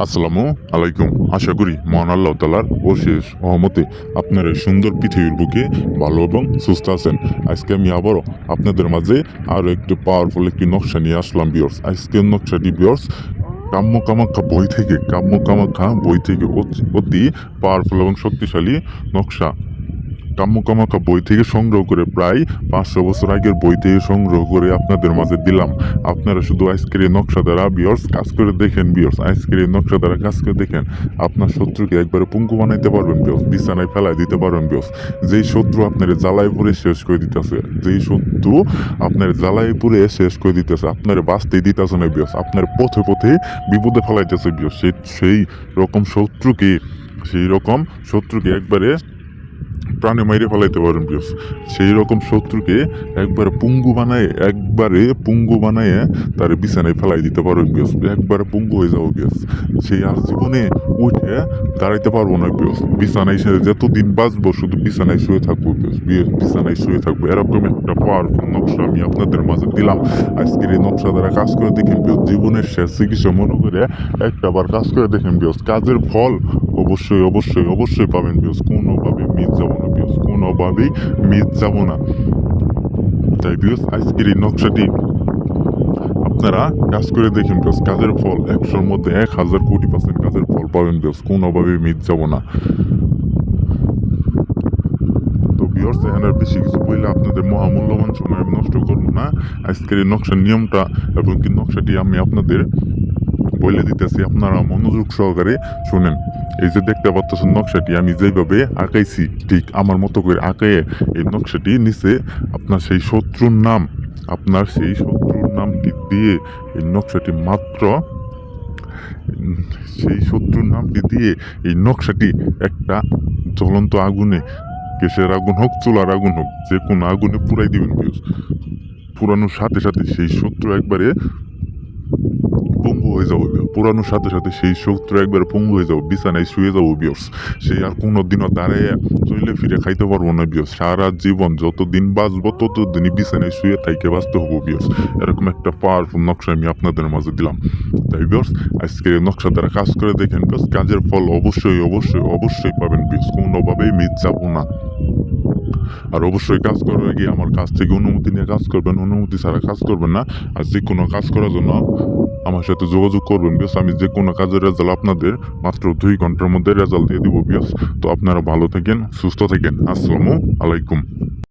আসসালামু আলাইকুম। আশা করি মহান আল্লাহ তাআলার অশেষ রহমতে আপনার এই সুন্দর পৃথিবীর বুকে ভালো এবং সুস্থ আছেন। আজকে আমি আবারও আপনাদের মাঝে আরও একটি পাওয়ারফুল একটি নকশা নিয়ে আসলাম ভিউয়ার্স। আজকের নকশাটি ভিউয়ার্স কাম্য কামাখ্যা বই থেকে অতি পাওয়ারফুল এবং শক্তিশালী নকশা। কাম্য কামাখ্যা বই থেকে সংগ্রহ করে প্রায় 500 বছর আগের বই থেকে সংগ্রহ করে আপনাদের মাঝে দিলাম। আপনারা শুধু আজকের এই নকশা দ্বারা ভিউয়ার্স কাজ করে দেখেন ভিউয়ার্স, আজকের এই নকশা দ্বারা কাজ করে দেখেন আপনার শত্রুকে একবারে পঙ্গু বানাইতে পারবেন ভিউয়ার্স, বিছানায় ফেলাই দিতে পারবেন ভিউয়ার্স। যেই শত্রু আপনার জ্বালায় পুরে শেষ করে দিতেছে, যেই শত্রু আপনার জ্বালায় পুরে শেষ করে দিতেছে, আপনার বাঁচতেই দিতেছে না ভিউয়ার্স, আপনার পথে পথে বিপদে ফেলাইতেছে ভিউয়ার্স, সেই রকম শত্রুকে একবারে প্রাণে মাইরে ফেলাইতে পারেন ভিউয়ার্স। সেই রকম শত্রুকে একবারে পুঙ্গু বানায় তার বিছানায় ফেলাই দিতে পারবেন ভিউয়ার্স, একবারে পুঙ্গু হয়ে যাবো ভিউয়ার্স। সেই আর জীবনে উঠে দাঁড়াইতে পারবো না ভিউয়ার্স, বিছানায় সে যতদিন বাঁচবো শুধু বিছানায় শুয়ে থাকবো ভিউয়ার্স, বিছানায় শুয়ে থাকবো। এরকম একটা পাওয়ারফুল নকশা আমি আপনাদের মাঝে দিলাম। আজকের এই নকশা দ্বারা কাজ করে দেখেন ভিউয়ার্স, জীবনের শেষ চিকিৎসা মনে করে একটাবার কাজ করে দেখেন ভিউয়ার্স, কাজের ফল অবশ্যই পাবেন ভিউয়ার্স। কোনোভাবে মিস যাবো না ভিউয়ার্স, কোনোভাবেই মিস যাবো না। তাই ভিউয়ার্স আজকের এই নকশাটি আপনারা কাজ করে দেখেন ভিউয়ার্স, কাজের ফল 100-র মধ্যে 1000 কোটি% কাজের ফল পাবেন ভিউয়ার্স, কোনোভাবেই মিস যাবো না। তো ভিউয়ার্স এখানে আর বেশি কিছু বললে আপনাদের মহামূল্যবান সময় আমি নষ্ট করবো না। আজকের এই নকশার নিয়মটা এবং কি নকশাটি আমি আপনাদের বলে দিতেছি, আপনারা মনোযোগ সহকারে শুনেন। এই যে দেখতে পাচ্ছেন নকশাটি আমি যেভাবে আঁকাইছি ঠিক আমার মতো করে আঁকাইয়ে এই নকশাটি নিচে আপনার সেই শত্রুর নামটি দিয়ে এই নকশাটি একটা জ্বলন্ত আগুনে, গ্যাসের আগুন হোক চুলার আগুন হোক যে কোনো আগুনে পুরাই দিবেন ভিউয়ার্স। পুরানোর সাথে সাথে সেই শত্রু একবারে পঙ্গু হয়ে যাবো, পুরানোর সাথে সাথে সেই শত্রু একবার পঙ্গু হয়ে যাবো, বিছানায় শুয়ে যাবো ভিউয়ার্স। সেই আর কোনোদিনও দাঁড়াইয়া চলে ফিরে খাইতে পারবো না ভিউয়ার্স, সারা জীবন যতদিন বাঁচবো ততদিনই বিছানায় শুয়ে থাইকে বাঁচতে হবো ভিউয়ার্স। এরকম একটা পাওয়ারফুল নকশা আমি আপনাদের মাঝে দিলাম। তাই ভিউয়ার্স আজকের এই নকশা দ্বারা কাজ করে দেখেন ভিউয়ার্স, কাজের ফল অবশ্যই পাবেন ভিউয়ার্স, কোনোভাবেই মিস যাবো না। আর অবশ্যই কাজ করার আগে আমার কাছ থেকে অনুমতি নিয়ে কাজ করবেন, অনুমতি ছাড়া কাজ করবেন না। আর যে কোনো কাজ করার জন্য আমার সাথে যোগাযোগ করবেন বিকজ আমি যে কোনো কাজের রেজাল্ট আপনাদের মাত্র 2 ঘন্টার মধ্যে রেজাল্ট দিয়ে দিব বিকজ। তো আপনারা ভালো থাকেন, সুস্থ থাকেন। আসসালামু আলাইকুম।